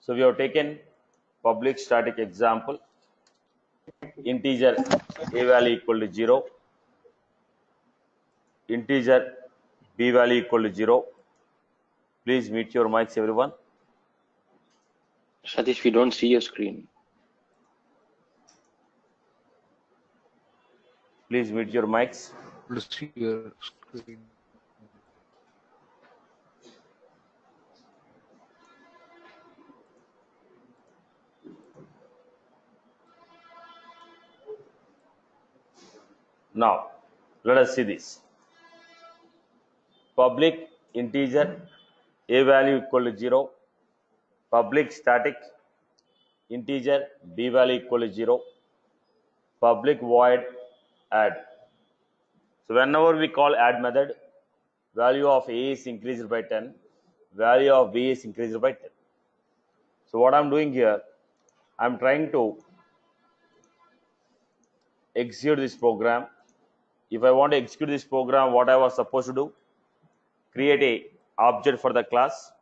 So we have taken public static example, integer a value equal to 0, integer b value equal to 0. Please mute your mics, everyone. Satish, we don't see your screen. Please mute your mics. To see your screen. Now, let us see this. Public integer a value equal to 0, public static integer b value equal to 0, public void add. So whenever we call add method, value of a is increased by 10, value of b is increased by 10. So what I'm doing here, I'm trying to execute this program. If I want to execute this program, what I was supposed to do, create a object for the class.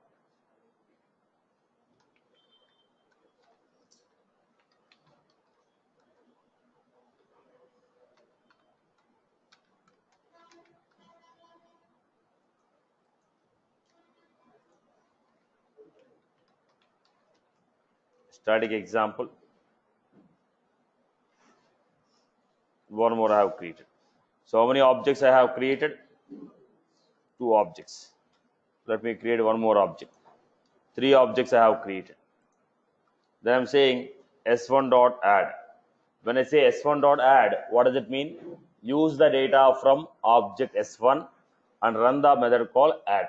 Static example. One more I have created. So how many objects I have created? 2 objects. Let me create one more object. 3 objects I have created. Then I'm saying s1 dot add. When I say s1 dot add, what does it mean? Use the data from object s1 and run the method called add.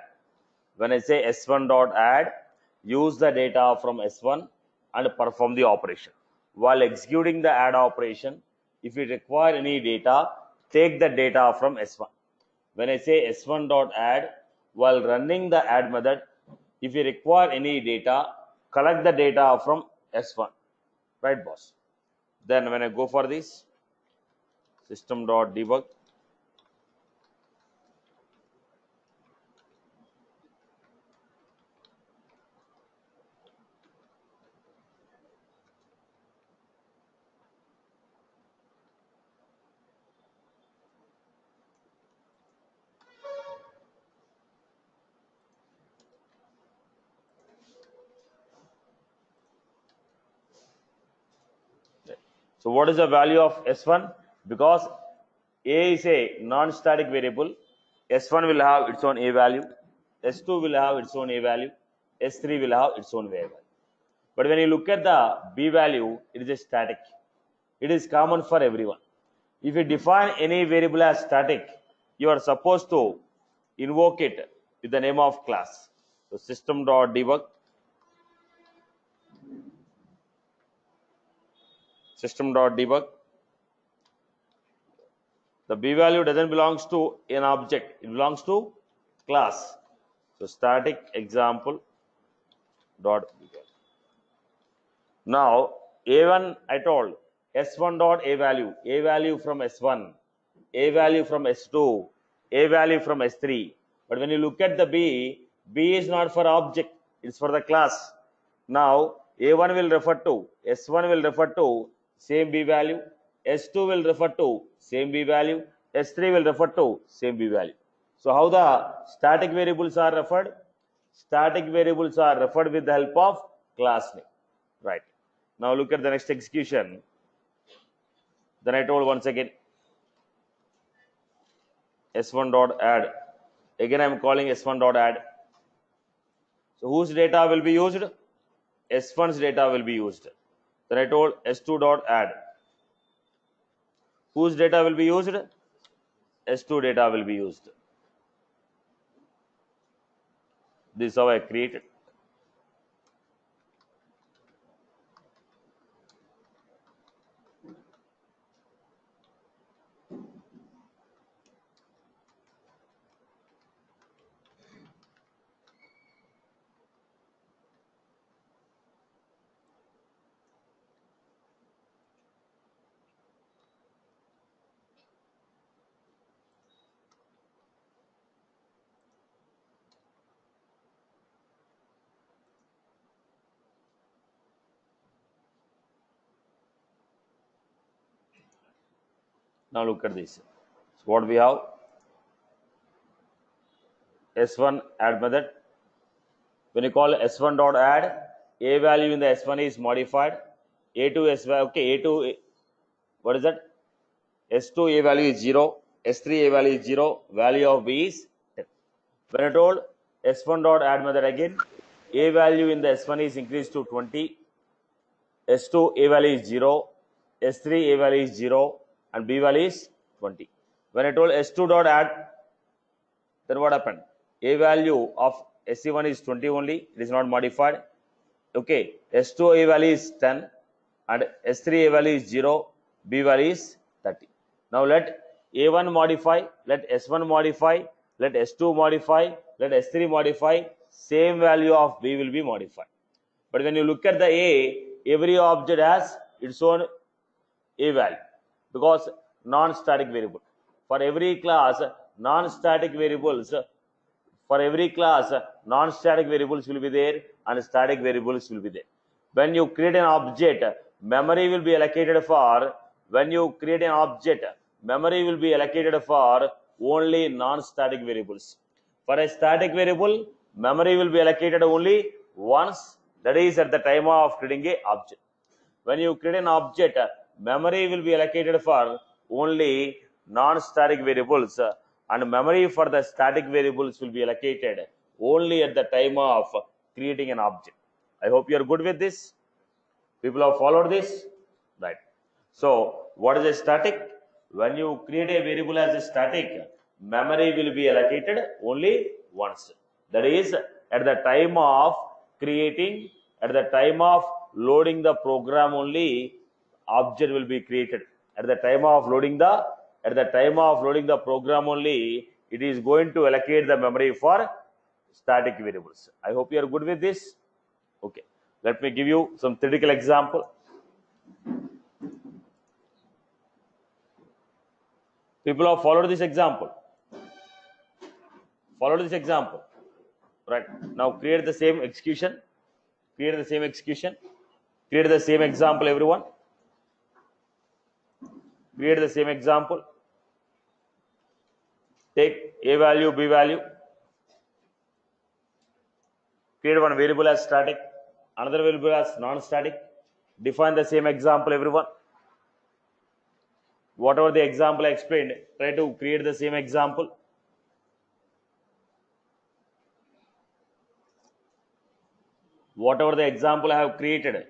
When I say s1 dot add, use the data from s1 and perform the operation. While executing the add operation, if you require any data, take the data from s1. When I say s1 dot add, while running the add method, if you require any data, collect the data from s1. Right, boss? Then when I go for this, system dot debug, so what is the value of s1? Because a is a non-static variable, s1 will have its own a value, s2 will have its own a value, s3 will have its own a value. But when you look at the b value, it is a static. It is common for everyone. If you define any variable as static, you are supposed to invoke it with the name of class. So system.debug, system.debug. The b value doesn't belongs to an object, it belongs to class. So static example dot b. Now a1 I told s1 dot a value from s1, a value from s2, a value from s3. But when you look at the b is not for object, it's for the class. Now a1 will refer to, s1 will refer to same b value, s2 will refer to same b value, s3 will refer to same b value. So how the static variables are referred? Static variables are referred with the help of class name. Right. Now look at the next execution. Then I told once again s1 dot add. Again I am calling s1 dot add. So whose data will be used? S1's data will be used. Then I told s2 dot add. Whose data will be used? S2 data will be used. This is how I created. Now look at this. So what we have, S1 add method. When you call S1 dot add, a value in the S1 is modified. A2 S value, okay, A2, what is that? S2 a value is 0, S3 a value is 0, value of B is 10. When I told S1 dot add method again, a value in the S1 is increased to 20, S2 a value is 0, S3 a value is 0, and B value is 20. When I told S2 dot add, then what happened? A value of SC1 is 20 only, it is not modified. Okay, S2 a value is 10 and S3 a value is 0, B value is 30. Now let A1 modify, let S1 modify, let S2 modify, let S3 modify, same value of B will be modified. But when you look at the A, every object has its own A value because non-static variable. For every class, non-static variables, for every class, non-static variables will be there and static variables will be there. When you create an object, memory will be allocated for, when you create an object, memory will be allocated for only non-static variables. For a static variable, memory will be allocated only once, that is at the time of creating a object. When you create an object, memory will be allocated for only non-static variables and memory for the static variables will be allocated only at the time of creating an object. I hope you are good with this. People have followed this, right? So what is a static? When you create a variable as a static, memory will be allocated only once. That is at the time of creating, at the time of loading the program only, object will be created. At the time of loading the program only, it is going to allocate the memory for static variables. I hope you are good with this. Okay, let me give you some theoretical example. People have followed this example. Follow this example. Right. Now create the same execution. Create the same execution. Create the same example, everyone. Create the same example. Take A value, B value. Create one variable as static, another variable as non-static. Define the same example, everyone. Whatever the example I explained, try to create the same example. Whatever the example I have created,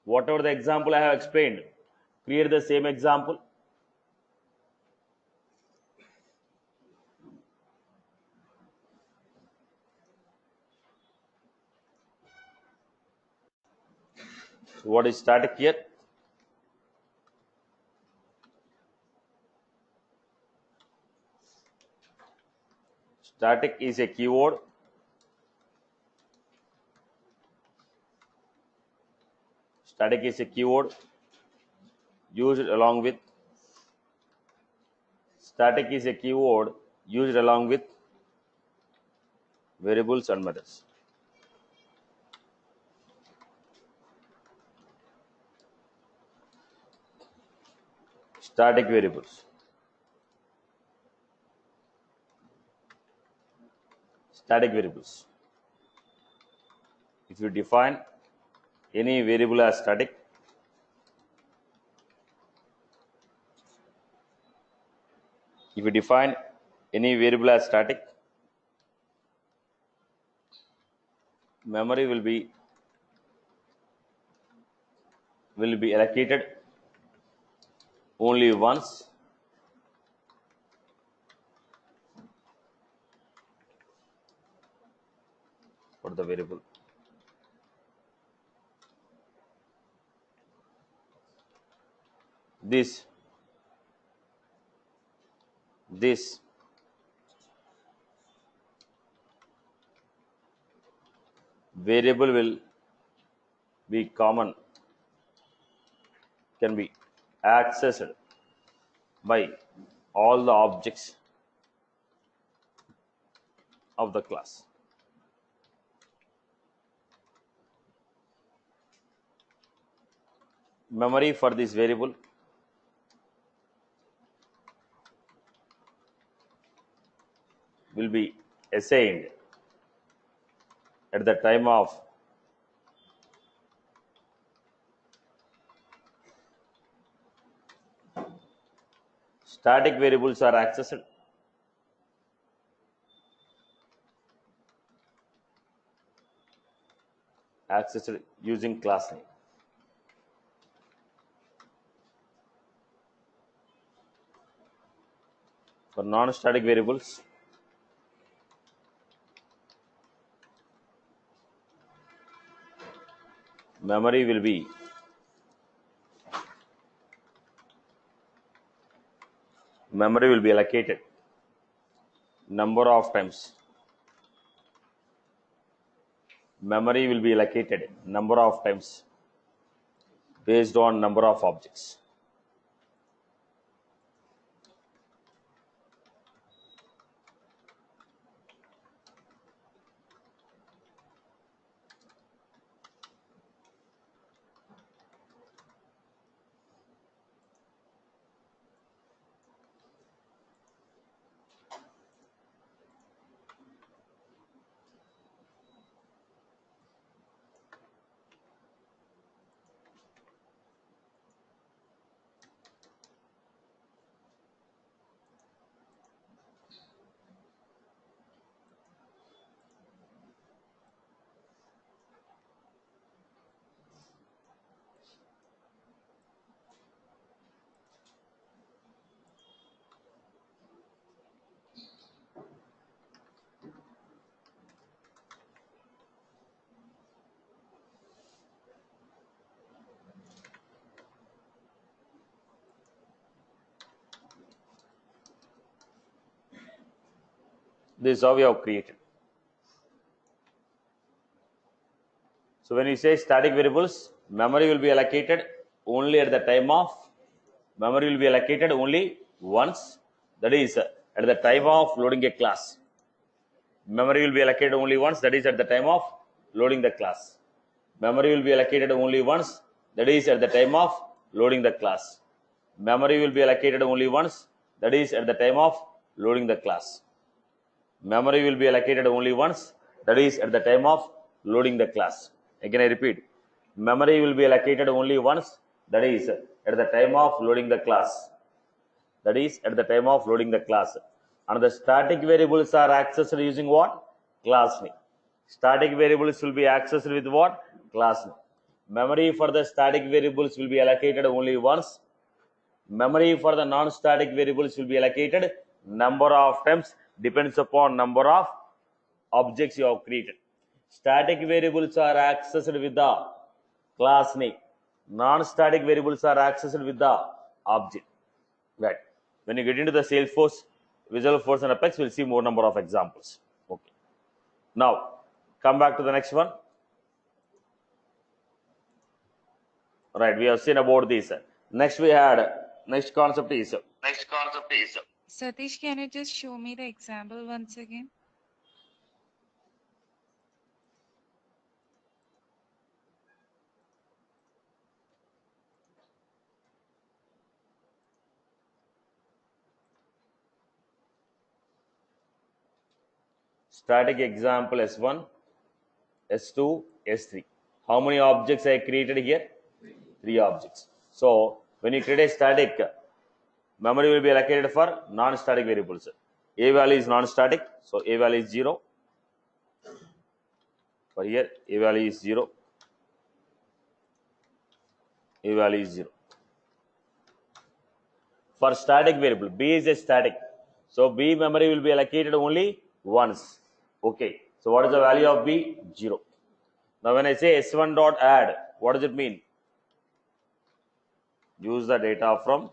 whatever the example I have explained, create the same example. So what is static here? Static is a keyword. Static is a keyword used along with variables and methods. Static variables. Static variables. If you define any variable as static, memory will be allocated only once for the variable. This variable will be common, can be accessed by all the objects of the class. Memory for this variable will be assigned at the time of static variables are accessed using class name. For non-static variables, memory will be allocated number of times. Memory will be allocated number of times based on number of objects. This is how we have created. So when you say static variables, memory will be allocated only at the time of only once, that is at the time of loading a class. Memory will be allocated only once, that is at the time of loading the class. Memory will be allocated only once, that is at the time of loading the class. Memory will be allocated only once, that is at the time of loading the class. Memory will be allocated only once, that is at the time of loading the class. Again I repeat, memory will be allocated only once, that is at the time of loading the class. That is at the time of loading the class. And the static variables are accessed using what? Class name. Static variables will be accessed with what? Class name. Memory for the static variables will be allocated only once. Memory for the non-static variables will be allocated number of times, depends upon number of objects you have created. Static variables are accessed with the class name. Non-static variables are accessed with the object. Right. When you get into the Salesforce, Visualforce and Apex, we'll see more number of examples. Okay. Now, come back to the next one. Right, we have seen about this. Next concept is. Satish, can you just show me the example once again? Static example S1, S2, S3. How many objects I created here? 3 objects. So when you create a static, memory will be allocated for non-static variables. A value is non-static, so A value is 0. For here, A value is 0. A value is 0. For static variable, B is a static. So B memory will be allocated only once. Okay. So what is the value of B? 0. Now when I say S1 dot add, what does it mean? Use the data from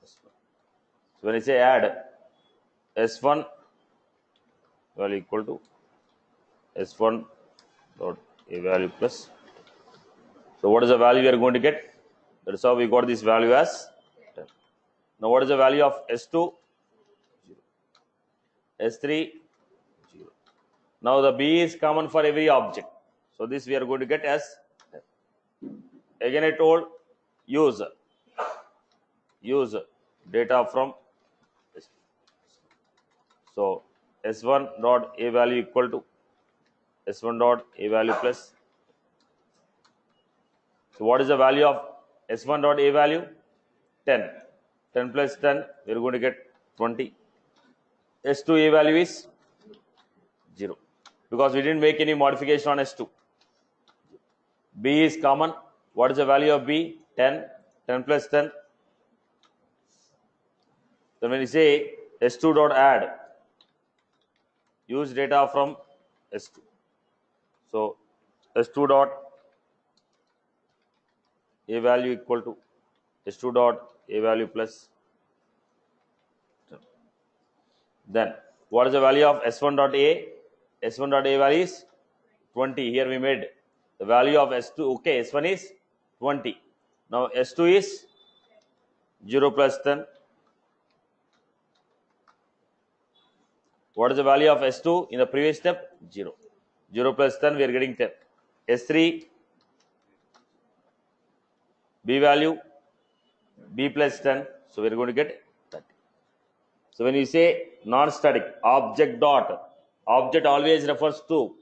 S1. So when I say add, S1 value equal to S1 dot A value plus. So what is the value we are going to get? That is how we got this value as 10. Now what is the value of S2? 0. S3? 0. Now the B is common for every object. So this we are going to get as 10. Again I told use data from S2. So s1 dot a value equal to s1 dot a value plus. So what is the value of s1 dot a value? 10. 10 plus 10, we are going to get 20. S2 a value is 0 because we didn't make any modification on S2. B is common. What is the value of B? 10. 10 plus 10. Then when you say S2 dot add, use data from S2. So S2 dot a value equal to S2 dot a value plus 10. Then what is the value of S1 dot a? S1 dot a value is 20. Here we made the value of S2. Okay, S1 is 20. Now S2 is 0 plus 10. What is the value of S2 in the previous step? 0. 0 plus 10, we are getting 10. S3, B value, B plus 10. So we are going to get 30. So when you say non-static, object dot, object always refers to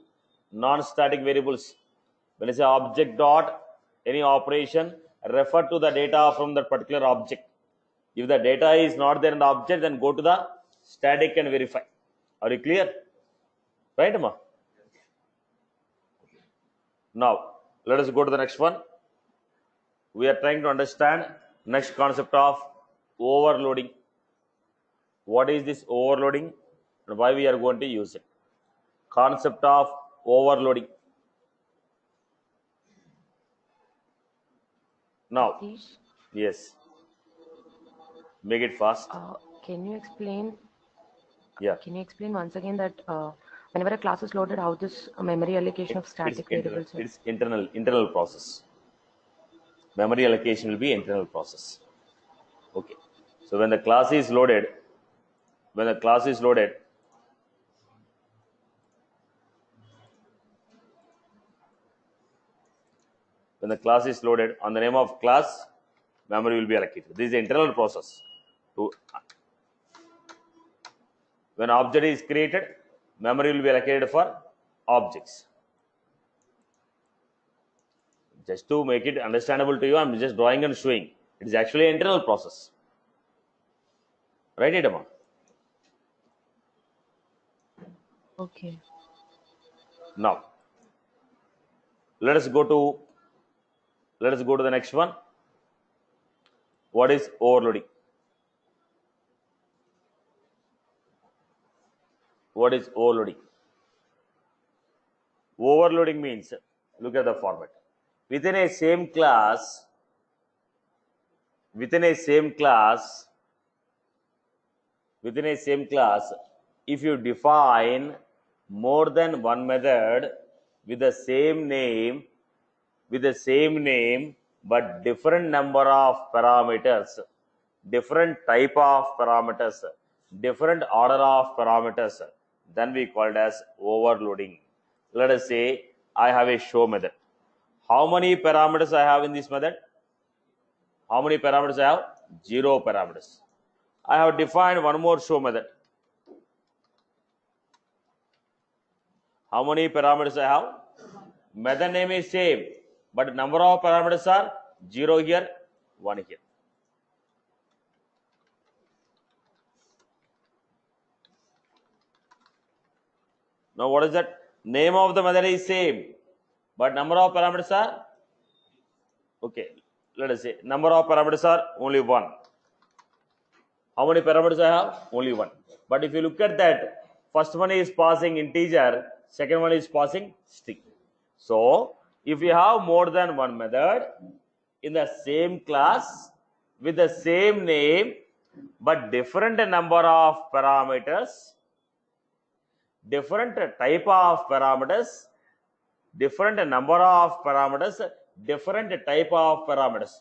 non-static variables. When you say object dot, any operation, refer to the data from that particular object. If the data is not there in the object, then go to the static and verify. Are you clear? Right, Amma? Now, let us go to the next one. We are trying to understand next concept of overloading. What is this overloading and why we are going to use it? Concept of overloading. Now, Satish, yes, make it fast. can you explain? Yeah. Can you explain once again that whenever a class is loaded, how this memory allocation of static variables? It's internal process. Memory allocation will be internal process. Okay. So when the class is loaded, when the class is loaded, on the name of class, memory will be allocated. This is the internal process. When object is created, memory will be allocated for objects. Just to make it understandable to you, I'm just drawing and showing. It is actually an internal process. Right, Edama? Okay. Now, let us go to the next one. What is overloading? What is overloading? Overloading means, look at the format. Within a same class, if you define more than one method with the same name, but different number of parameters, different type of parameters, different order of parameters, then we call it as overloading. Let us say I have a show method. How many parameters I have in this method? How many parameters I have? 0 parameters. I have defined one more show method. How many parameters I have? Method name is same, but number of parameters are 0 here, 1 here. Now what is that? Name of the method is same, but number of parameters are, okay, let us say number of parameters are only 1. How many parameters I have? Only 1. But if you look at that, first one is passing integer, second one is passing string. So if you have more than one method in the same class with the same name but different number of parameters, different type of parameters, different number of parameters, different type of parameters.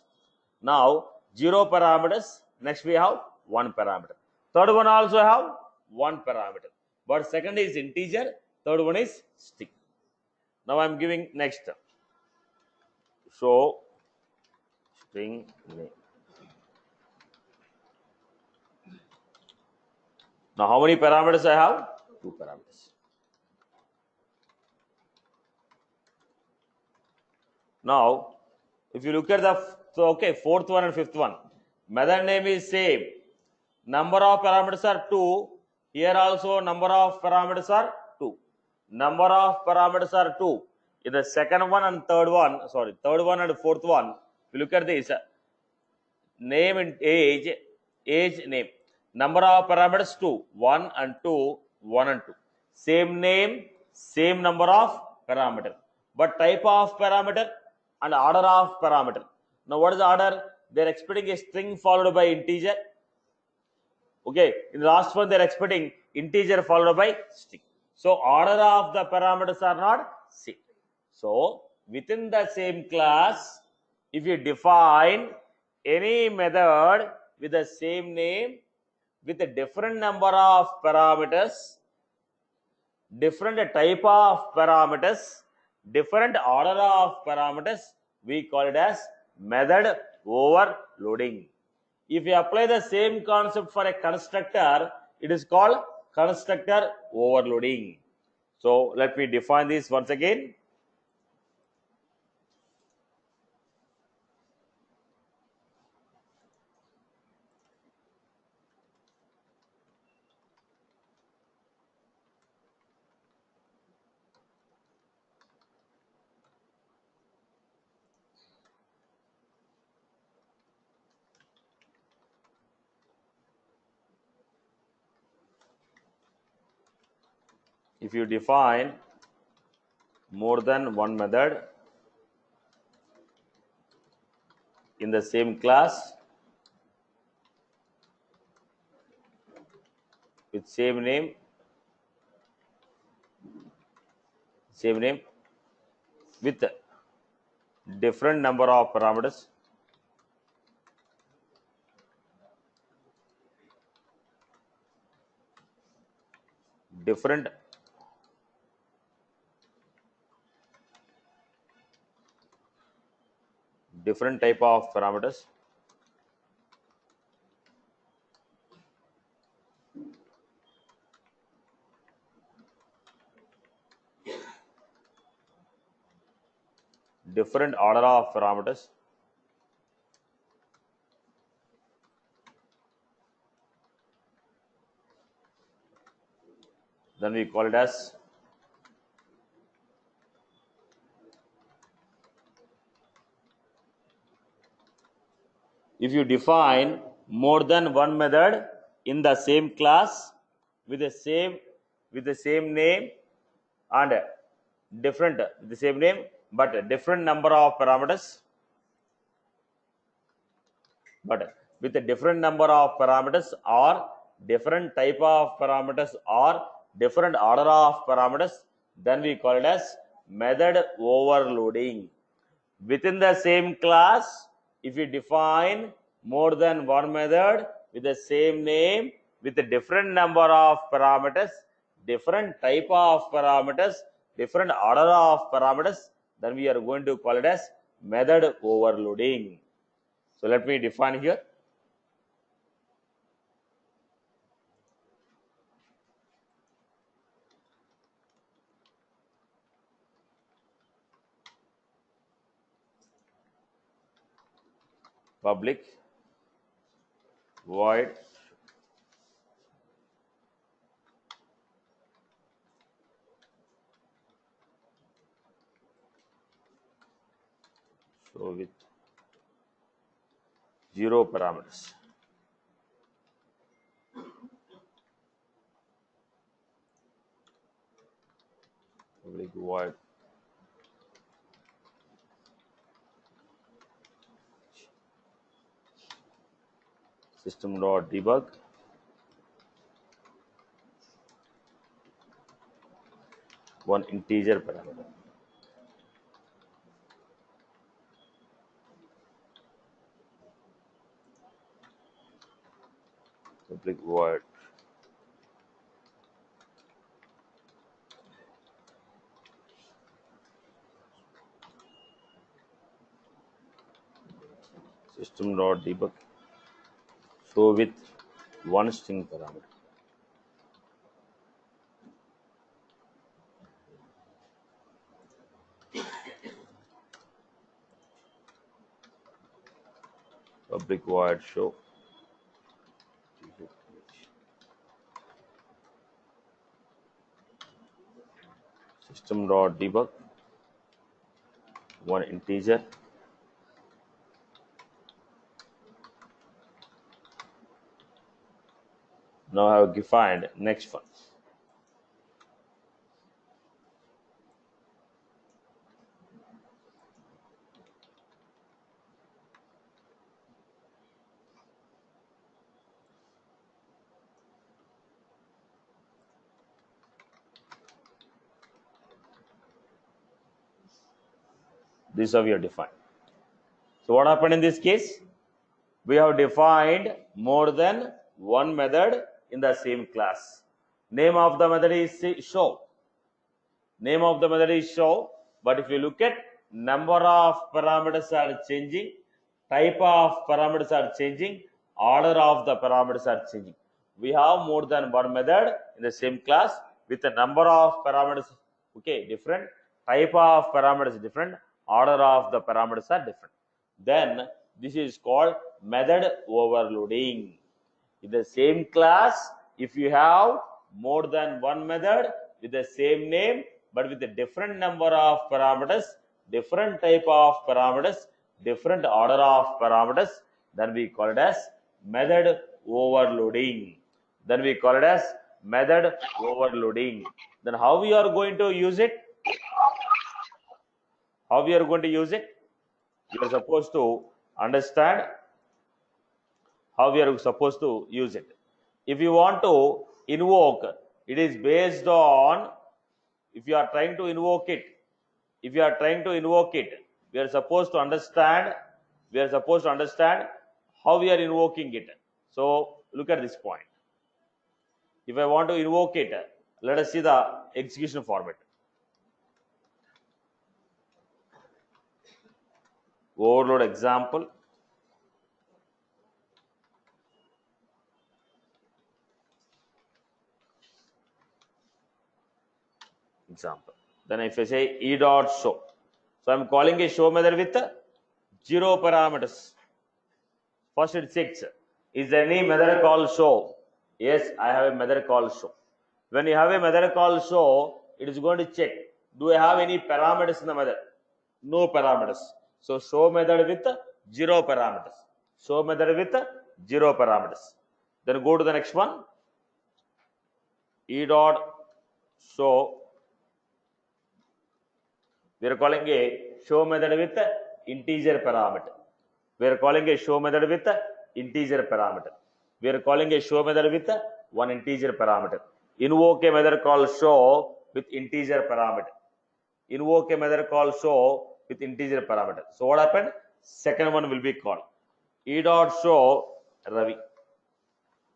Now 0 parameters, next we have 1 parameter. Third one also have 1 parameter. But second is integer, third one is string. Now I am giving next. Show string name. Now, how many parameters I have? 2 parameters. Now, if you look at the fourth one and fifth one, method name is same. Number of parameters are 2. Here also number of parameters are 2. Number of parameters are 2. In the second one and third one and fourth one, if you look at this, name and age name. Number of parameters 2, 1 and 2, 1 and 2. Same name, same number of parameter. But type of parameter and order of parameter. Now what is the order? They are expecting a string followed by integer. Okay, in the last one they are expecting integer followed by string. So order of the parameters are not same. So within the same class, if you define any method with the same name with a different number of parameters, different type of parameters, different order of parameters, we call it as method overloading. If you apply the same concept for a constructor, it is called constructor overloading. So let me define this once again. If you define more than one method in the same class with same name with different number of parameters, different type of parameters, different order of parameters, then we call it as if you define more than one method in the same class with the same name and different the same name but different number of parameters, but with a different number of parameters or different type of parameters or different order of parameters, then we call it as method overloading. Within the same class, if you define more than one method with the same name with a different number of parameters, different type of parameters, different order of parameters, then we are going to call it as method overloading. So let me define here. Public void so with 0 parameters. Public void system.debug one integer parameter. Public void system.debug so with one string parameter. public void show system.debug one integer. Now I have defined next one. This is how we have defined. So what happened in this case? We have defined more than one method in the same class. Name of the method is show. Name of the method is show. But if you look at number of parameters are changing, type of parameters are changing, order of the parameters are changing. We have more than one method in the same class with a number of parameters, okay, different, type of parameters different, order of the parameters are different. Then this is called method overloading. In the same class, if you have more than one method with the same name but with a different number of parameters, different type of parameters, different order of parameters, then we call it as method overloading. Then we call it as method overloading. Then how we are going to use it? How we are going to use it? You are supposed to understand how we are supposed to use it. If you want to invoke, it is based on, if you are trying to invoke it, we are supposed to understand how we are invoking it. So look at this point. If I want to invoke it, let us see the execution format. Overload example. Then if I say e dot show, so I'm calling a show method with 0 parameters. First it checks, is there any method called show? Yes, I have a method called show. When you have a method called show, it is going to check, do I have any parameters in the method? No parameters. So show method with 0 parameters. Show method with 0 parameters. Then go to the next one. E dot show. We are calling a show method with integer parameter. We are calling a show method with integer parameter. We are calling a show method with one integer parameter. Invoke a method called show with integer parameter. Invoke a method called show with integer parameter. So what happened? Second one will be called e dot show Ravi.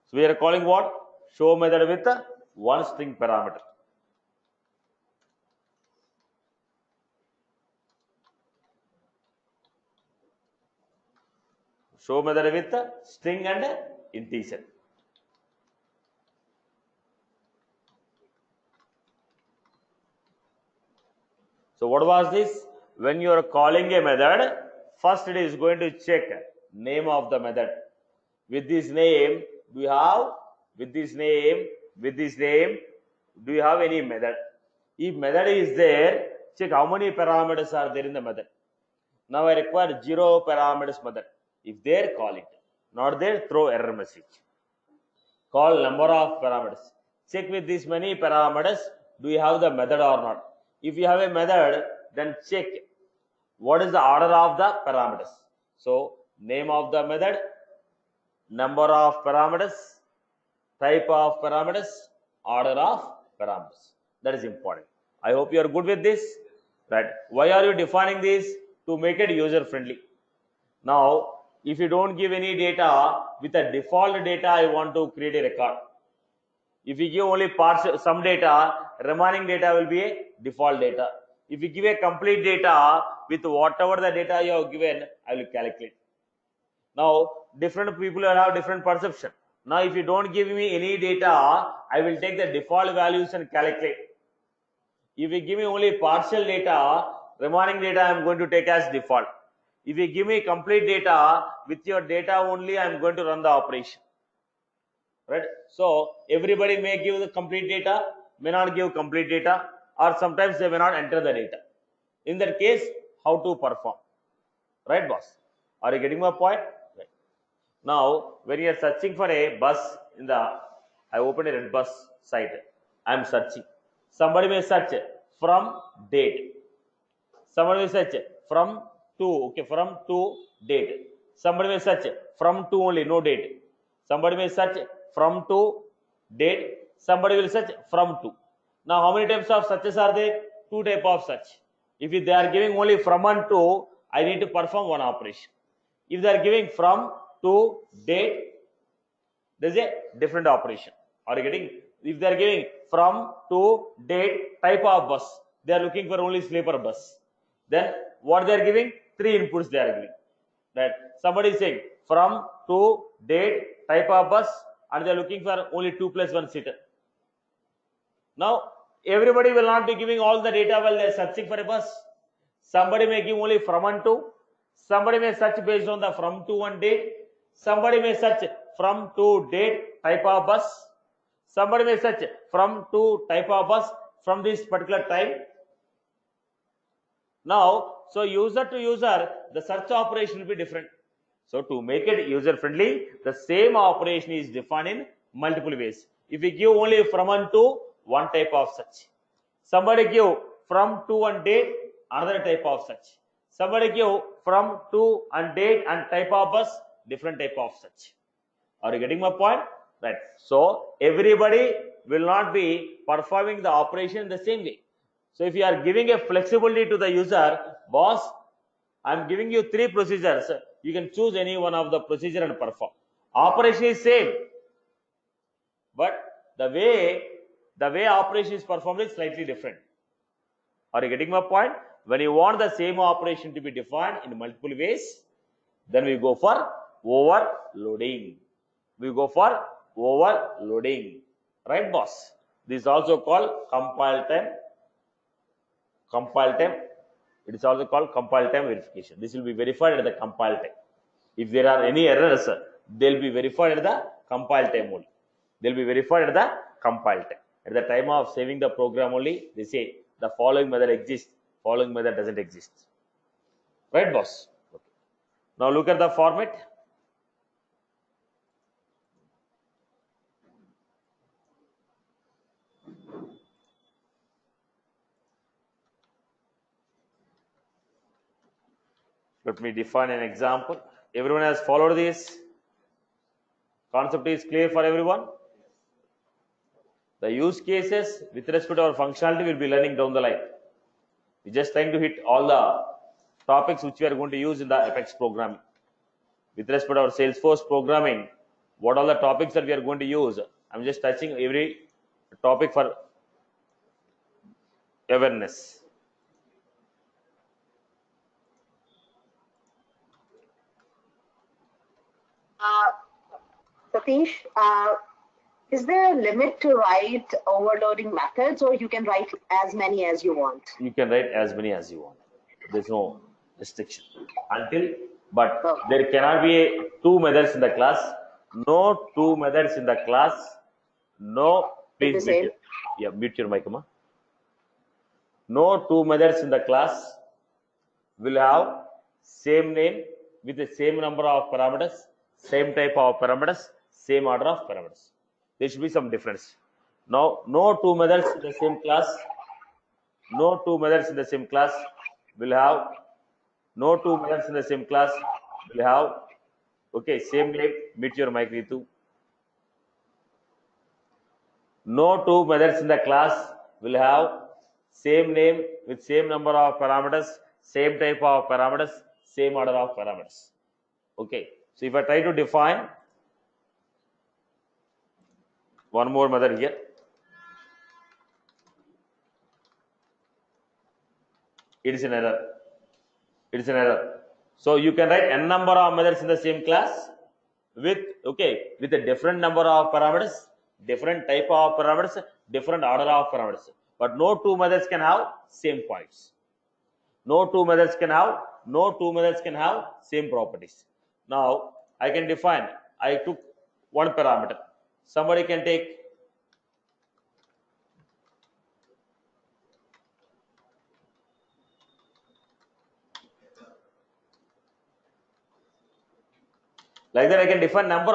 So we are calling what? Show method with one string parameter. Show method with string and integer. So what was this? When you are calling a method, first it is going to check name of the method. With this name, do you have? With this name, do you have any method? If method is there, check how many parameters are there in the method. Now I require 0 parameters method. If there, call it. Not there, throw error message. Call number of parameters. Check with these many parameters, do you have the method or not? If you have a method, then check what is the order of the parameters. So name of the method, number of parameters, type of parameters, order of parameters. That is important. I hope you are good with this. Right? Why are you defining this? To make it user friendly. Now, if you don't give any data, with a default data, I want to create a record. If you give only some data, remaining data will be a default data. If you give a complete data, with whatever the data you have given, I will calculate. Now, different people will have different perception. Now, if you don't give me any data, I will take the default values and calculate. If you give me only partial data, remaining data I am going to take as default. If you give me complete data, with your data only I am going to run the operation. Right? So everybody may give the complete data, may not give complete data, or sometimes they may not enter the data. In that case, how to perform? Right, boss? Are you getting my point? Right. Now, when you are searching for a bus in the, I opened a red bus site. I am searching. Somebody may search from date. Somebody may search from to, okay, from to date. Somebody may search from to only, no date. Somebody may search from to date. Somebody will search from to. Now, how many types of searches are there? Two types of search. If they are giving only from and to, I need to perform one operation. If they are giving from to date, there is a different operation. Are you getting? If they are giving from to date type of bus, they are looking for only sleeper bus. Then what they are giving? Three inputs they are giving. That somebody is saying from to date type of bus, and they are looking for only 2+1 seater. Now everybody will not be giving all the data while they are searching for a bus. Somebody may give only from and to. Somebody may search based on the from to and date. Somebody may search from to date type of bus. Somebody may search from to type of bus from this particular time. Now, so user to user, the search operation will be different. So to make it user friendly, the same operation is defined in multiple ways. If we give only from and to, one type of search. Somebody give from to and date, another type of search. Somebody give from to and date and type of bus, different type of search. Are you getting my point? Right. So everybody will not be performing the operation the same way. So if you are giving a flexibility to the user, boss, I am giving you three procedures. You can choose any one of the procedure and perform. Operation is same, but the way operation is performed is slightly different. Are you getting my point? When you want the same operation to be defined in multiple ways, then we go for overloading. We go for overloading. Right, boss? This is also called compile time. Compile time. It is also called compile time verification. This will be verified at the compile time. If there are any errors, they will be verified at the compile time only. They will be verified at the compile time. At the time of saving the program only, they say the following method exists, following method doesn't exist. Right, boss? Okay. Now look at the format. Let me define an example. Everyone has followed this. Concept is clear for everyone. The use cases with respect to our functionality will be learning down the line. We're just trying to hit all the topics which we are going to use in the Apex programming. With respect to our Salesforce programming, what are the topics that we are going to use? I'm just touching every topic for awareness. Satish, is there a limit to write overloading methods, or you can write as many as you want? You can write as many as you want. There's no restriction. But there cannot be two methods in the class. No two methods in the class. No, please mute your mic, ma. No two methods in the class will have same name with the same number of parameters, same type of parameters, same order of parameters. There should be some difference. Now, no two methods in the same class. No two methods in the same class will have. No two methods in the same class will have. Okay, same name. Mute your mic, Ritu. No two methods in the class will have same name with same number of parameters, same type of parameters, same order of parameters. Okay, so if I try to define one more method here, it is an error. It is an error. So you can write n number of methods in the same class with with a different number of parameters, different type of parameters, different order of parameters. But no two methods can have same points. No two methods can have no two methods can have same properties. Now I can define, I took one parameter. Somebody can take like that. I can define number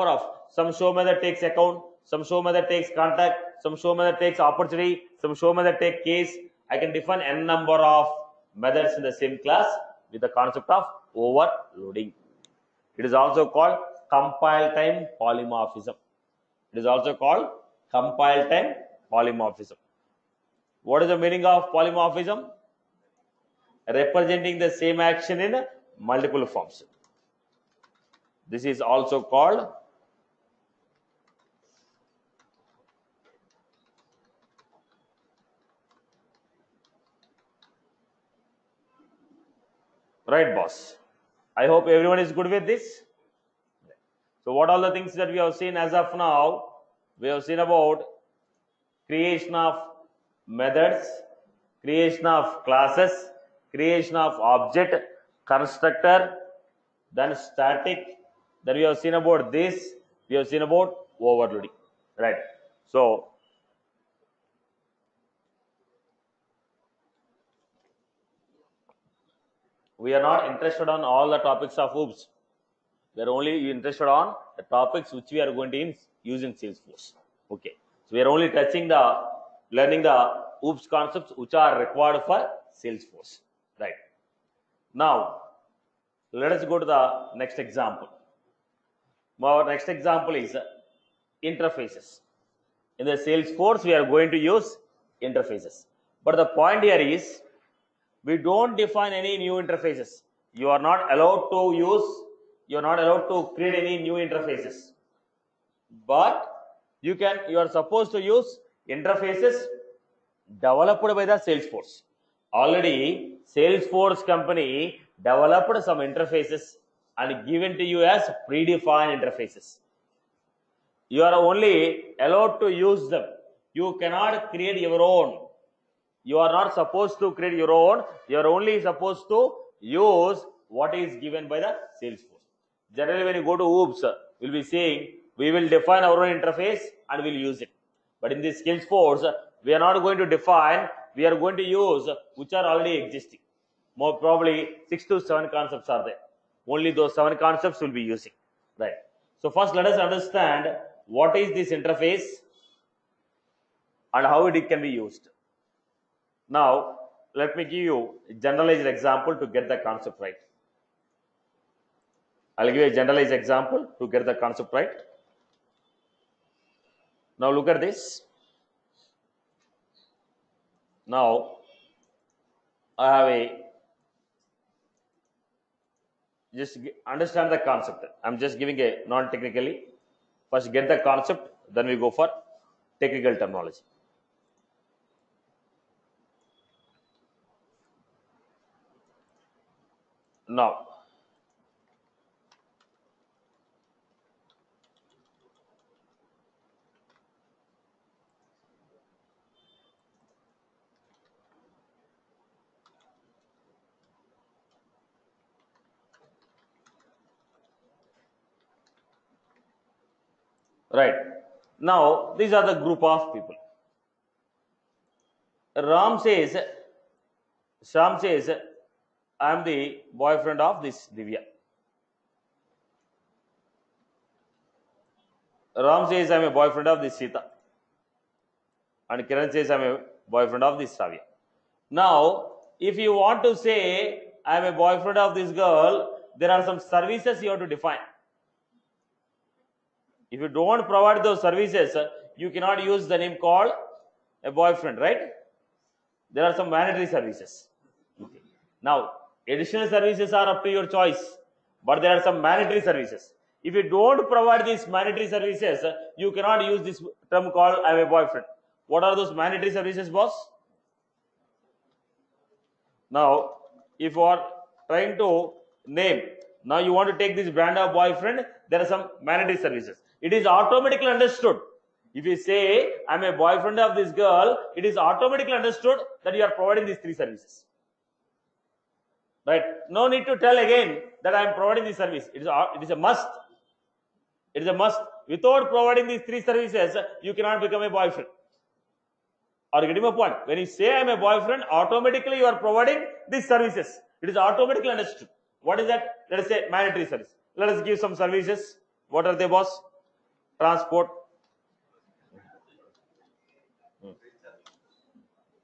of some show method takes account, some show method takes contact, some show method takes opportunity, some show method take case. I can define n number of methods in the same class with the concept of overloading. It is also called compile time polymorphism. It is also called compile time polymorphism. What is the meaning of polymorphism? Representing the same action in multiple forms. This is also called right, boss. I hope everyone is good with this. So what are the things that we have seen as of now? We have seen about creation of methods, creation of classes, creation of object, constructor, then static. Then we have seen about this. We have seen about overloading. Right. So we are not interested on all the topics of OOPS. We are only interested on the topics which we are going to use in Salesforce. Okay. So we are only touching the learning the OOPS concepts which are required for Salesforce. Right. Now let us go to the next example. Our next example is interfaces. In the Salesforce, we are going to use interfaces. But the point here is, we don't define any new interfaces. You are not allowed to use, you are not allowed to create any new interfaces. But you are supposed to use interfaces developed by the Salesforce. Already, Salesforce company developed some interfaces and given to you as predefined interfaces. You are only allowed to use them. You cannot create your own. You are not supposed to create your own. You are only supposed to use what is given by the Salesforce. Generally, when you go to OOPS, we'll be saying we will define our own interface and we'll use it. But in this Salesforce, we are not going to define. We are going to use which are already existing. More probably 6 to 7 concepts are there. Only those 7 concepts will be using. Right. So first, let us understand what is this interface and how it can be used. Now, let me give you a generalized example to get the concept right. I'll give you a generalized example to get the concept right. Now, look at this. Now, I have just understand the concept. I'm just giving a non-technically. First, get the concept, then we go for technical terminology. Now, right. Now, these are the group of people. Sham says, I am the boyfriend of this Divya. Ram says, I am a boyfriend of this Sita. And Kiran says, I am a boyfriend of this Savya. Now, if you want to say, I am a boyfriend of this girl, there are some services you have to define. If you don't provide those services, you cannot use the name called a boyfriend, right? There are some mandatory services. Okay. Now, additional services are up to your choice, but there are some mandatory services. If you don't provide these mandatory services, you cannot use this term called I am a boyfriend. What are those mandatory services, boss? Now, if you are trying to name, now you want to take this brand of boyfriend, there are some mandatory services. It is automatically understood. If you say, I am a boyfriend of this girl, it is automatically understood that you are providing these 3 services. right? No need to tell again that I am providing this service. It is a must. It is a must. Without providing these three services, you cannot become a boyfriend. Are you getting my point? When you say I am a boyfriend, automatically you are providing these services. It is automatically understood. What is that? Let us say mandatory service. Let us give some services. What are they, boss? Transport.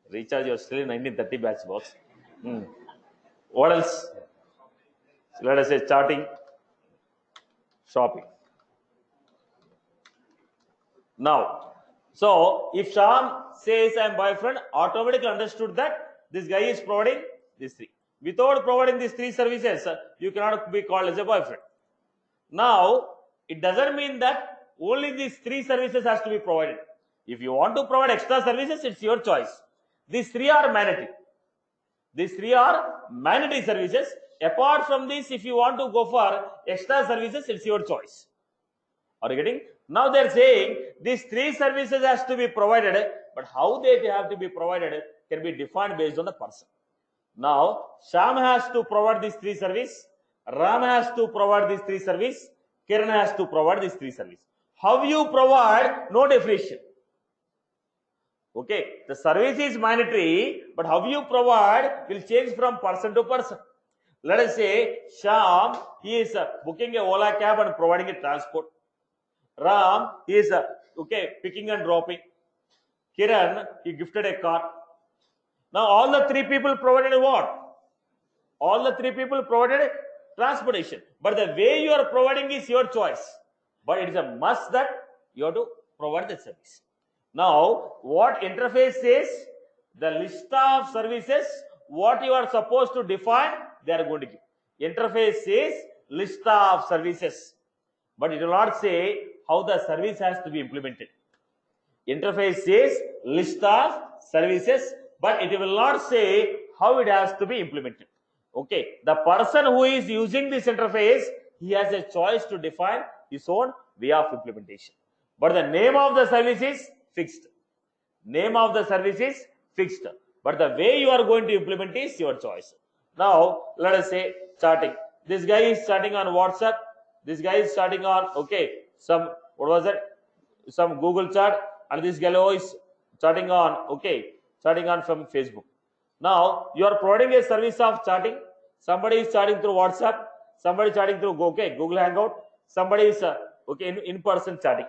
Recharge, you are still in 1930 batch, boss. What else? Let us say charting, shopping. Now, so if Sham says I am boyfriend, automatically understood that this guy is providing these three. Without providing these three services, you cannot be called as a boyfriend. Now, it doesn't mean that only these three services has to be provided. If you want to provide extra services, it's your choice. These three are mandatory. These three are mandatory services. Apart from this, if you want to go for extra services, it's your choice. Are you getting? Now they're saying these three services has to be provided, but how they have to be provided can be defined based on the person. Now, Sham has to provide these three services, Ram has to provide these three services, Kiran has to provide these three services. How you provide, no definition. Okay, the service is mandatory, but how you provide will change from person to person. Let us say Sham, he is booking a Ola cab and providing a transport. Ram, he is picking and dropping. Kiran, he gifted a car. Now all the three people provided what? All the three people provided transportation. But the way you are providing is your choice. But it is a must that you have to provide the service. Now, what interface says? The list of services, what you are supposed to define, they are going to give. Interface says list of services. But it will not say how the service has to be implemented. Interface says list of services, but it will not say how it has to be implemented. Okay, the person who is using this interface, he has a choice to define his own way of implementation. But the name of the service is fixed. Name of the service is fixed. But the way you are going to implement is your choice. Now, let us say chatting. This guy is chatting on WhatsApp. This guy is chatting on, some Google chat. And this guy is chatting on, from Facebook. Now, you are providing a service of chatting. Somebody is chatting through WhatsApp. Somebody chatting through Google Hangout. Somebody is in-person chatting.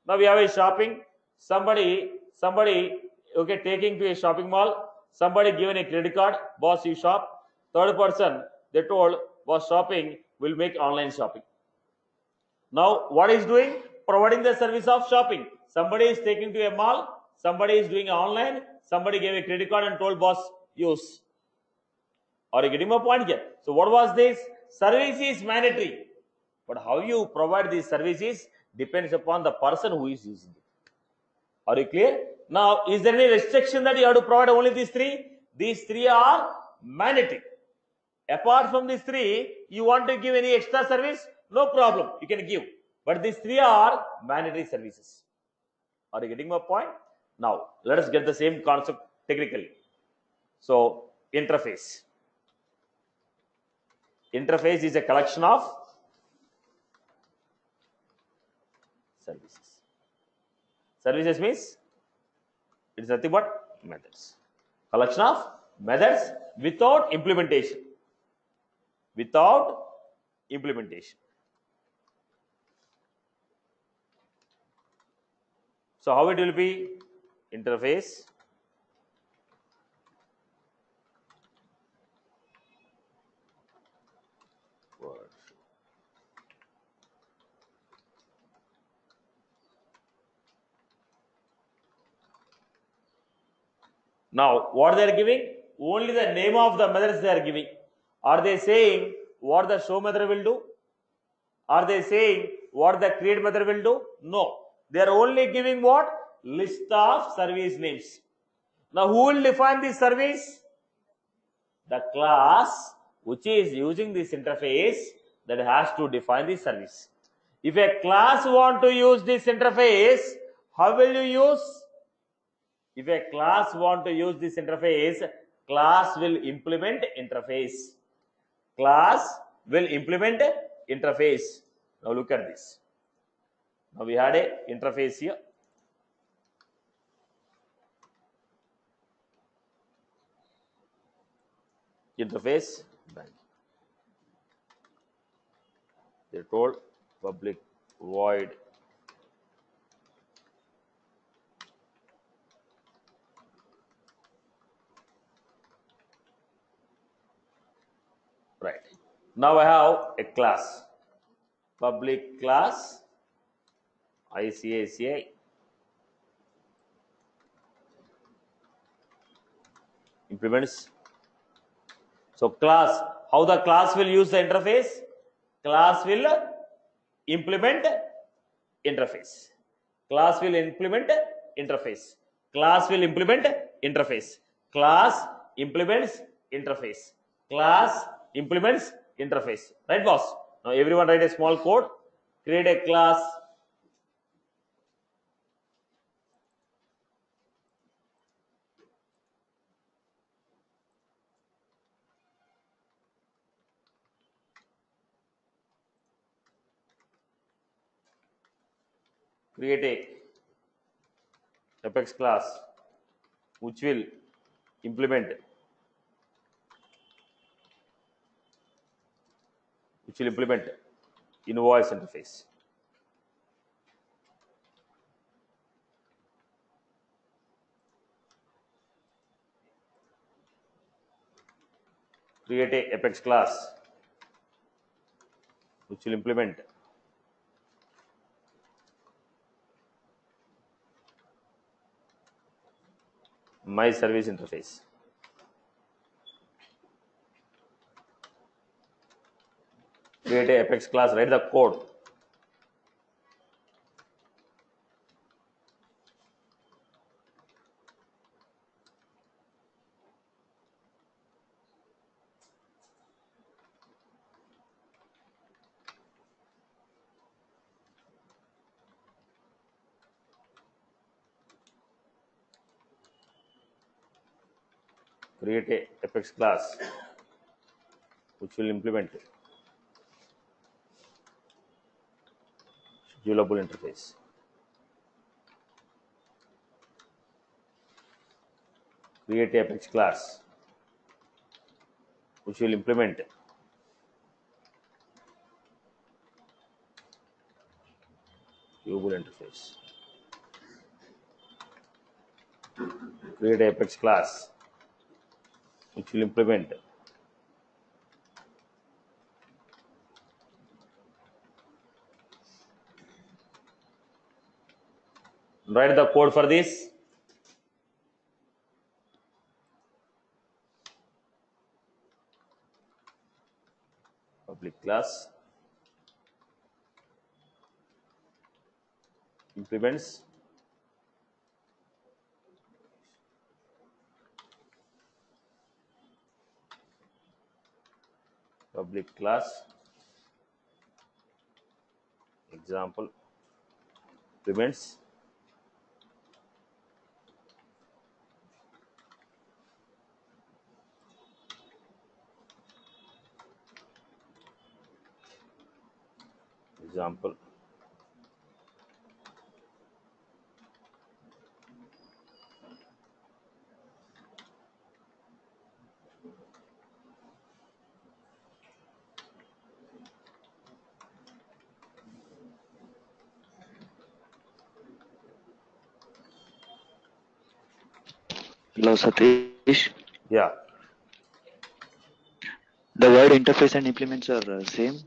Now we have a shopping. Somebody taking to a shopping mall. Somebody given a credit card. Boss, you shop. Third person, they told, boss, shopping will make online shopping. Now what is doing? Providing the service of shopping. Somebody is taking to a mall. Somebody is doing online. Somebody gave a credit card and told boss, use. Are you getting my point here? So what was this? Service is mandatory. But how you provide these services depends upon the person who is using it. Are you clear? Now, is there any restriction that you have to provide only these three? These three are mandatory. Apart from these three, you want to give any extra service? No problem, you can give. But these three are mandatory services. Are you getting my point? Now, let us get the same concept technically. So, interface. Interface is a collection of services. Services means it is nothing but methods. Collection of methods without implementation. Without implementation. So how it will be? Interface. Now, what they are giving? Only the name of the methods they are giving. Are they saying what the show method will do? Are they saying what the create method will do? No. They are only giving what? List of service names. Now, who will define this service? The class which is using this interface that has to define this service. If a class want to use this interface, how will you use? If a class want to use this interface, class will implement interface. Class will implement interface. Now look at this. Now we had a interface here. Interface. They told public void right. Now I have a class, public class ICACI implements. So class, how the class will use the interface? Class will implement interface. Class will implement interface. Class will implement interface. Class implements interface. Class implements interface. Right, boss? Now everyone write a small code. Create a class. Create a Apex class which will implement invoice interface. Create a Apex class which will implement my service interface. Create a Apex class, write the code. Create a Apex class which will implement schedulable interface. Create a Apex class which will implement viewable interface. Create a Apex class which will implement write the code for this. Public class implements public class example implements example Hello, Satish. yeah. The word interface and implements are same.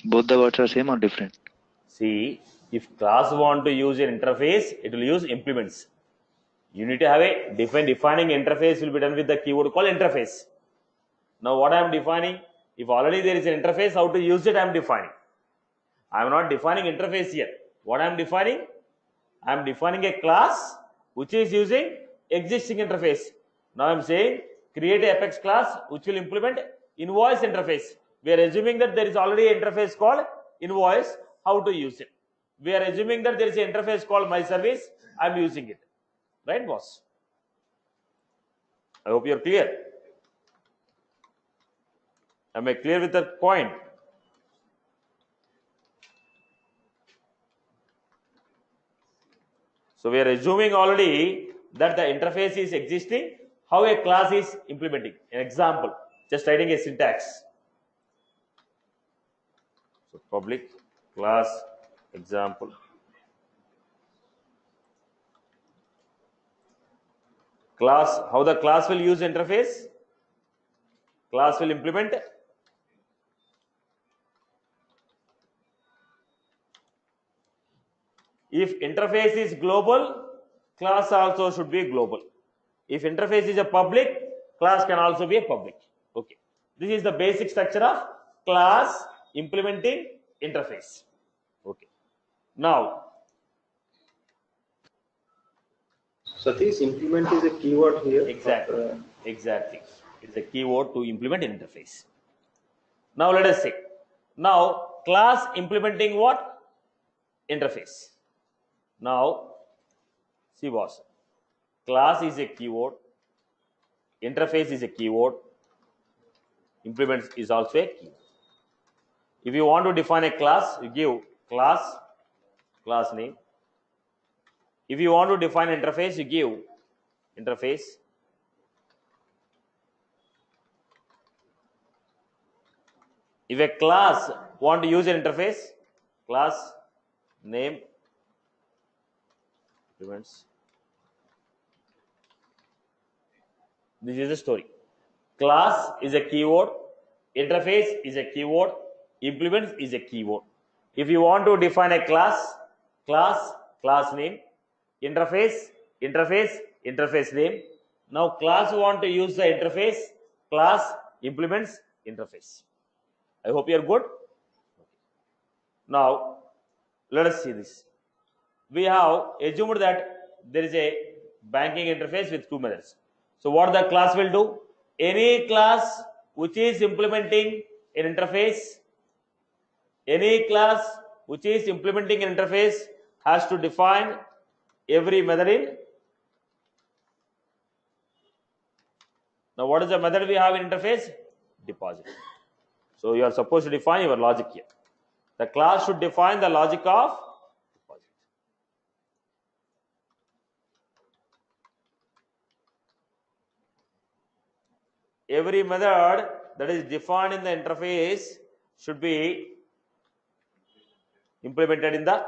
Both the words are same or different? See, if class want to use an interface, it will use implements. You need to have a defining interface will be done with the keyword called interface. Now what I am defining, if already there is an interface, how to use it I am defining. I am not defining interface here. What I am defining? I am defining a class which is using existing interface. Now I am saying create a Apex class which will implement invoice interface. We are assuming that there is already an interface called invoice. How to use it? We are assuming that there is an interface called my service. I am using it. Right, boss? I hope you are clear. Am I clear with the point? So we are assuming already that the interface is existing. How a class is implementing? An example, just writing a syntax. So public class example. Class, how the class will use interface? Class will implement. If interface is global, class also should be global. If interface is a public, class can also be a public. Okay. This is the basic structure of class implementing interface. Okay. Now, Satish, implement is a keyword here. exactly. Exactly. It's a keyword to implement an interface. Now let us see. Now, class implementing what? Interface. Now, see boss. Class is a keyword. Interface is a keyword. Implements is also a keyword. If you want to define a class, you give class name. If you want to define interface, you give interface. If a class want to use an interface, class name implements. This is the story. Class is a keyword, interface is a keyword, implements is a keyword. If you want to define a class name, interface name. Now class want to use the interface, class implements interface. I hope you are good. Now let us see this. We have assumed that there is a banking interface with two methods. So what the class will do? Any class which is implementing an interface, has to define every method in. Now what is the method we have in interface? Deposit. So you are supposed to define your logic here. The class should define the logic of deposit. Every method that is defined in the interface should be implemented in the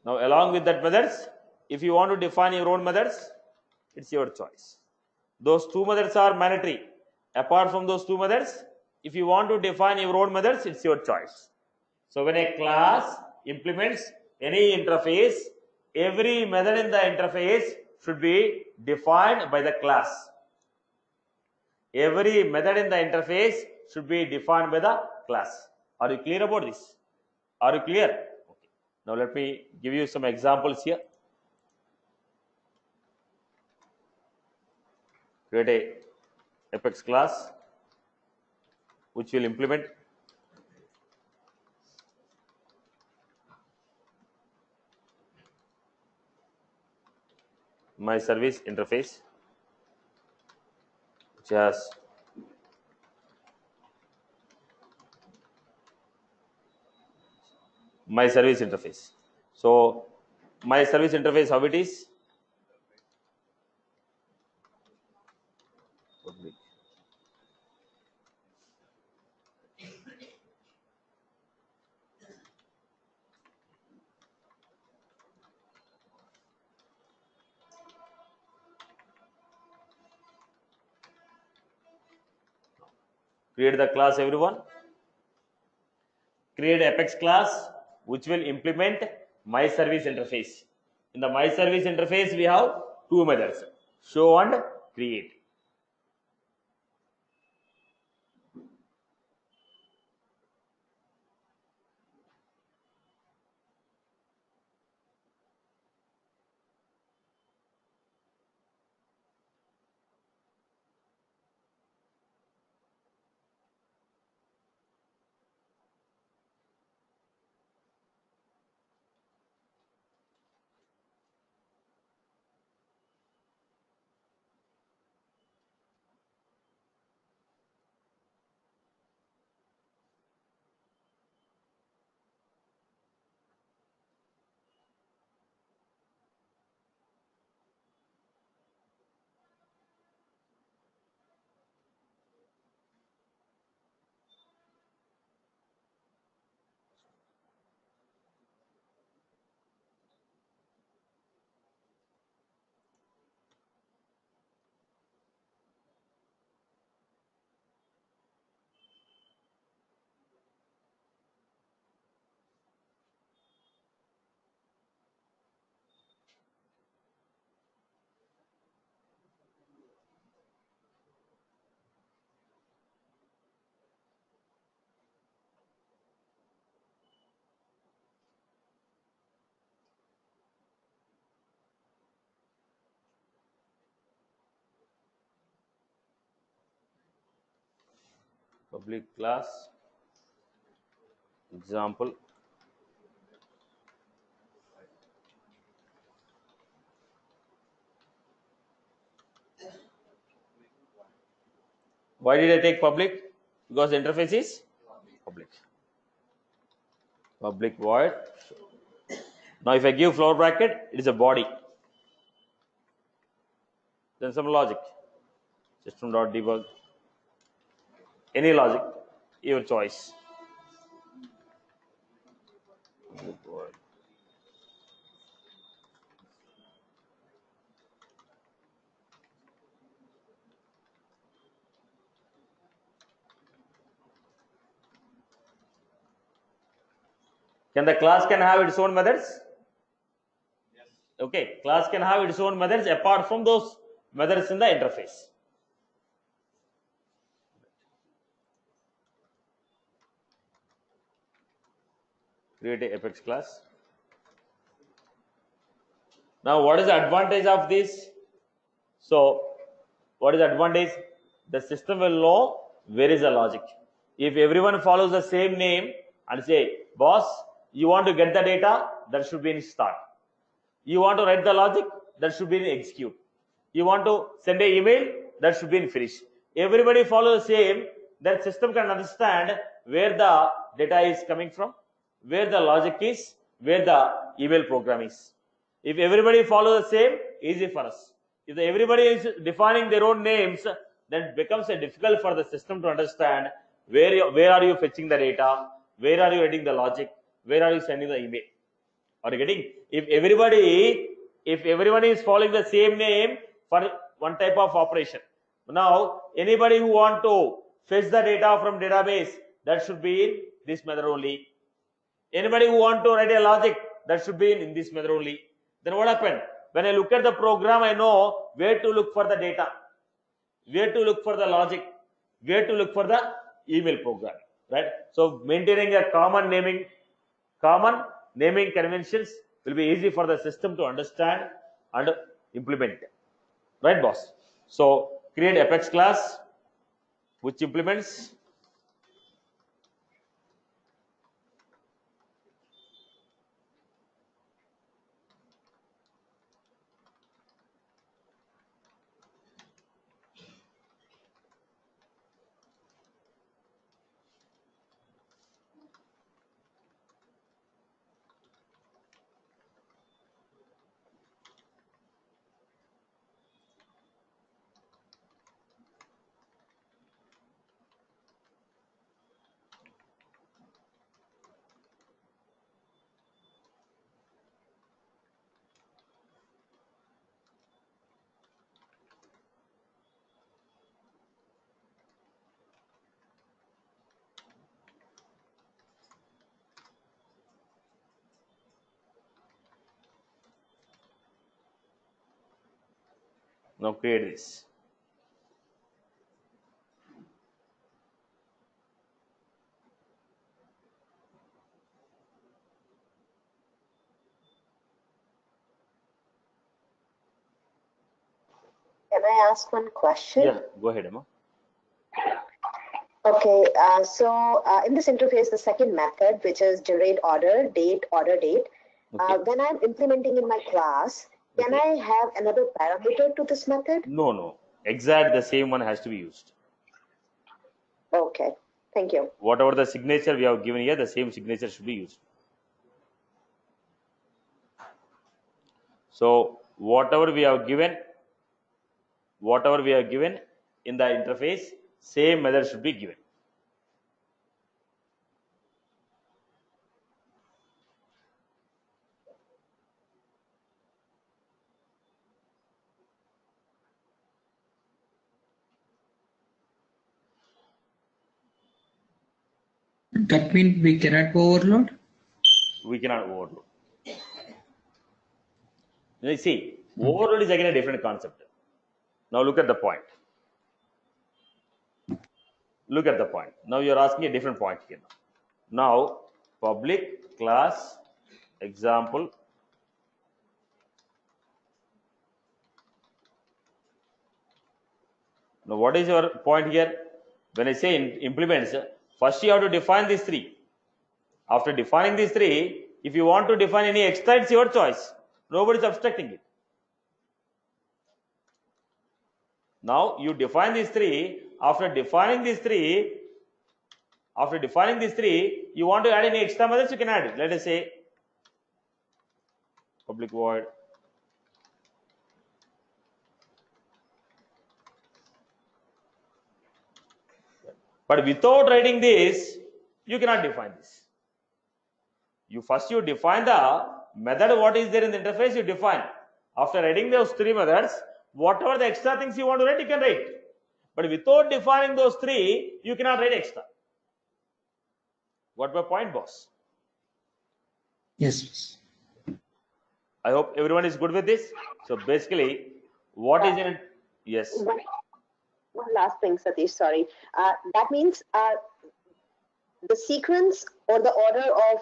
now along with that methods. If you want to define your own methods, it's your choice. Those two methods are mandatory. Apart from those two methods, if you want to define your own methods, it's your choice. So when a class implements any interface, every method in the interface should be defined by the class. Every method in the interface should be defined by the class. Are you clear about this? Are you clear? Okay. Now let me give you some examples here. Create a Apex class which will implement my service interface, which has my service interface. So my service interface, how it is? Public. Create the class, everyone. Create Apex class which will implement my service interface. In the my service interface, we have two methods: show and create. public class example Why did I take public? Because the interface is public. Public void. Now if I give floor bracket, it is a body. Then some logic. System.debug. Any logic, your choice. Public void. Can the class can have its own methods? Yes. Okay, class can have its own methods apart from those methods in the interface. Create a Apex class. Now, what is the advantage of this? So, what is the advantage? The system will know where is the logic. If everyone follows the same name and say, boss, you want to get the data, that should be in start. You want to write the logic, that should be in execute. You want to send an email, that should be in finish. Everybody follow the same, then system can understand where the data is coming from, where the logic is, where the email program is. If everybody follow the same, easy for us. If everybody is defining their own names, then it becomes difficult for the system to understand where are you fetching the data, where are you writing the logic, where are you sending the email. Are you getting? If everyone is following the same name for one type of operation, now anybody who want to fetch the data from database, that should be in this method only. Anybody who want to write a logic, that should be in this method only. Then what happened? When I look at the program, I know where to look for the data, where to look for the logic, where to look for the email program, right? So maintaining a common naming conventions will be easy for the system to understand and implement them. Right, boss? So create Apex class which implements now create this. Can I ask one question? Yeah, go ahead, Emma. Okay, in this interface, the second method, which is generate order date, Okay. when I'm implementing in my class, can Okay. I have another parameter to this method? No. Exact the same one has to be used. Okay, thank you. Whatever the signature we have given here, the same signature should be used. So whatever we have given in the interface, same method should be given. That means we cannot overload? We cannot overload. You see, overload is again a different concept. Now look at the point. Look at the point. Now you are asking a different point here. Now public class example now what is your point here? When I say implements, first you have to define these three. After defining these three, if you want to define any extra, it's your choice. Nobody is obstructing it. Now you define these three. After defining these three, you want to add any extra methods, you can add it. Let us say public void but without writing this, you cannot define this. You define the method, what is there in the interface, you define. After writing those three methods, whatever the extra things you want to write, you can write. But without defining those three, you cannot write extra. What my point, boss? Yes. I hope everyone is good with this. So basically, what is in it? Yes. One last thing, Satish, sorry. That means the sequence or the order of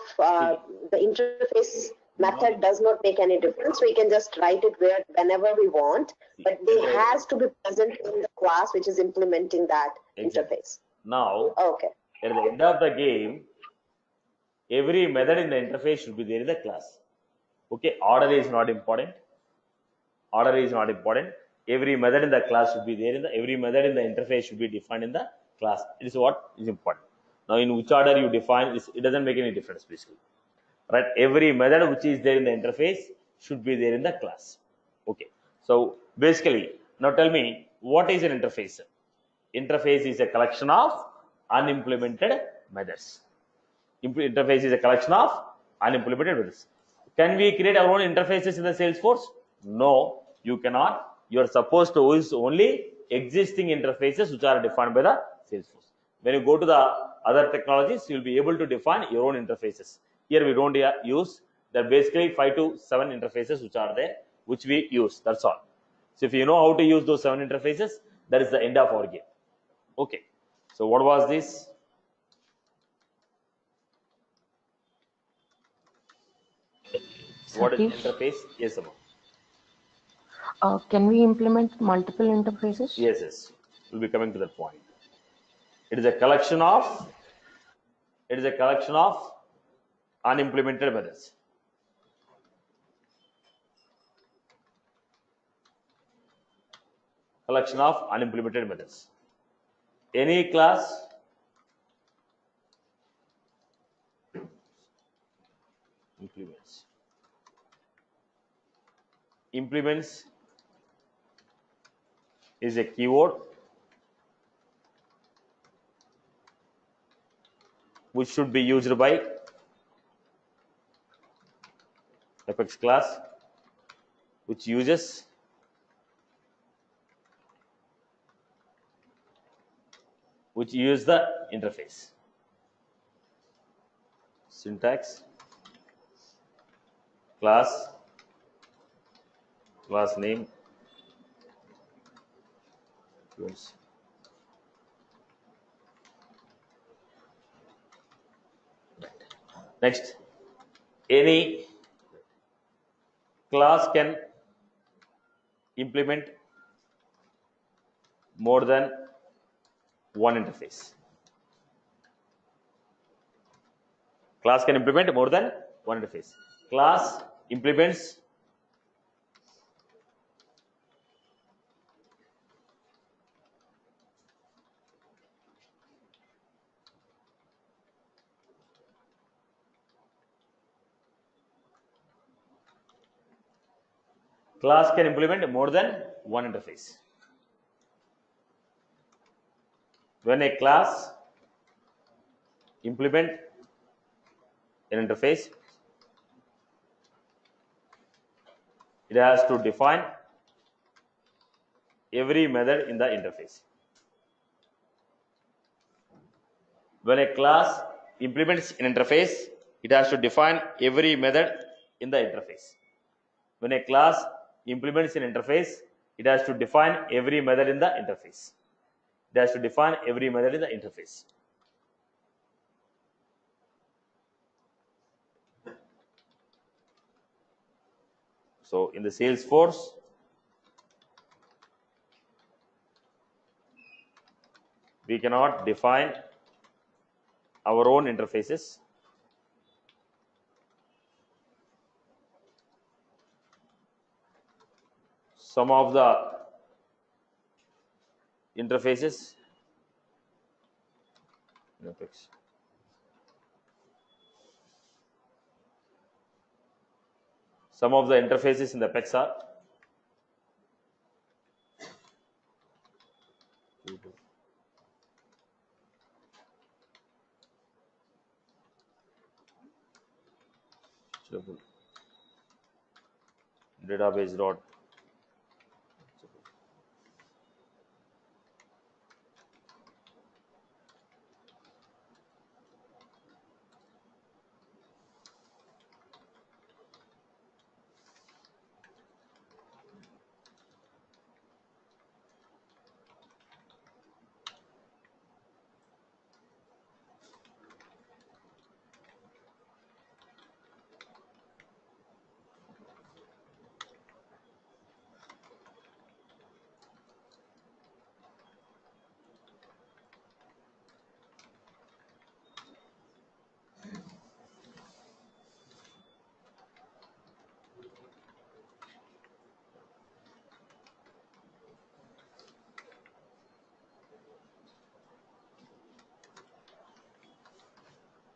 the interface method does not make any difference. We can just write it whenever we want, but it has to be present in the class which is implementing that interface. Now, okay. At the end of the game, every method in the interface should be there in the class. Okay, order is not important. Order is not important. Every method in the class should be there in the every method in the interface should be defined in the class. It is what is important. Now, in which order you define this, it doesn't make any difference basically. Right? Every method which is there in the interface should be there in the class. Okay. So basically, now tell me, what is an interface? Interface is a collection of unimplemented methods. Interface is a collection of unimplemented methods. Can we create our own interfaces in the Salesforce? No, you cannot. You are supposed to use only existing interfaces which are defined by the Salesforce. When you go to the other technologies, you will be able to define your own interfaces. Here we don't use. There are basically 5 to 7 interfaces which are there, which we use. That's all. So if you know how to use those 7 interfaces, that is the end of our game. Okay. So what was this? What is interface? Yes, Amma. Can we implement multiple interfaces? Yes. We'll be coming to that point. It is a collection of unimplemented methods. Collection of unimplemented methods. Any class implements is a keyword which should be used by Apex class, which uses the interface. Syntax class name. Next, any class can implement more than one interface. Class can implement more than one interface. Class implements more than one interface. When a class implement an interface, it has to define every method in the interface. When a class implements an interface, it has to define every method in the interface. When a class implements an interface, it has to define every method in the interface. It has to define every method in the interface. So in the Salesforce, We cannot define our own interfaces. Some of the interfaces in Apex. Some of the interfaces in the Apex are database dot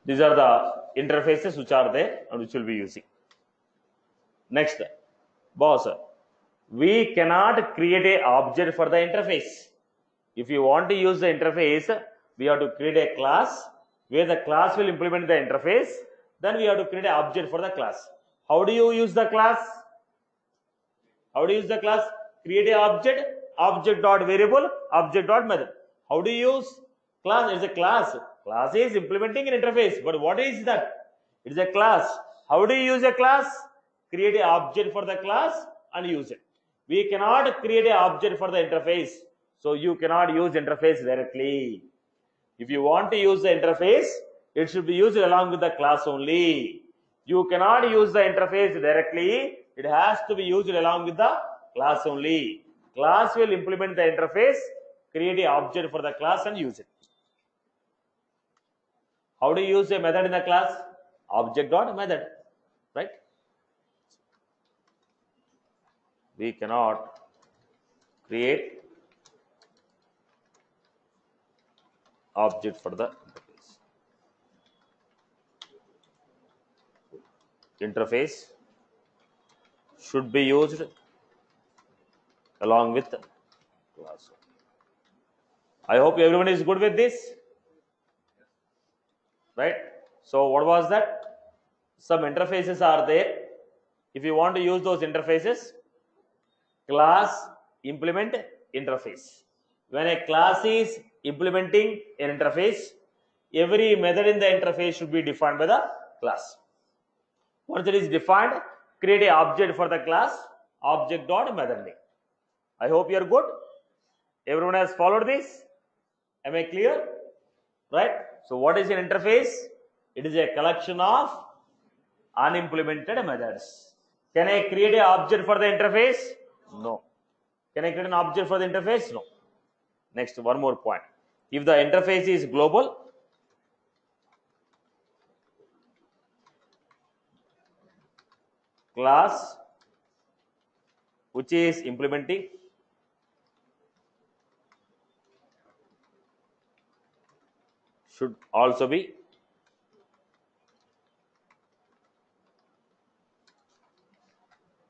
these are the interfaces which are there and which will be using. Next, boss, we cannot create a object for the interface. If you want to use the interface, we have to create a class where the class will implement the interface. Then we have to create an object for the class. How do you use the class? How do you use the class? Create a object, object dot variable, object dot method. How do you use class? It's a class. Class is implementing an interface. But what is that? It is a class. How do you use a class? Create an object for the class and use it. We cannot create an object for the interface. So you cannot use interface directly. If you want to use the interface, it should be used along with the class only. You cannot use the interface directly. It has to be used along with the class only. Class will implement the interface, create an object for the class and use it. How do you use a method in the class? Object dot method, right? We cannot create object for the interface. Interface should be used along with the class. I hope everyone is good with this, right? So what was that? Some interfaces are there. If you want to use those interfaces, class implement interface. When a class is implementing an interface, every method in the interface should be defined by the class. Once it is defined, create an object for the class, object dot method name. I hope you are good. Everyone has followed this. Am I clear? Right? So what is an interface? It is a collection of unimplemented methods. Can I create an object for the interface? No. Can I create an object for the interface? No. Next, one more point. If the interface is global, class which is implementing should also be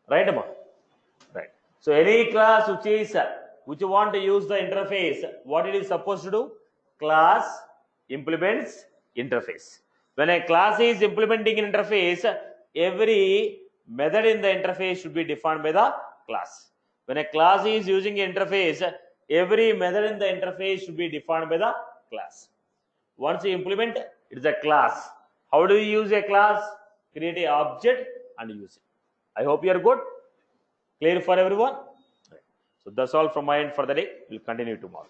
right, Amma? Right. So any class which you want to use the interface, what it is supposed to do? Class implements interface. When a class is implementing an interface, every method in the interface should be defined by the class. When a class is using an interface, every method in the interface should be defined by the class. Once you implement, it is a class. How do you use a class? Create an object and use it. I hope you are good. Clear for everyone? So that's all from my end for the day. We'll continue tomorrow.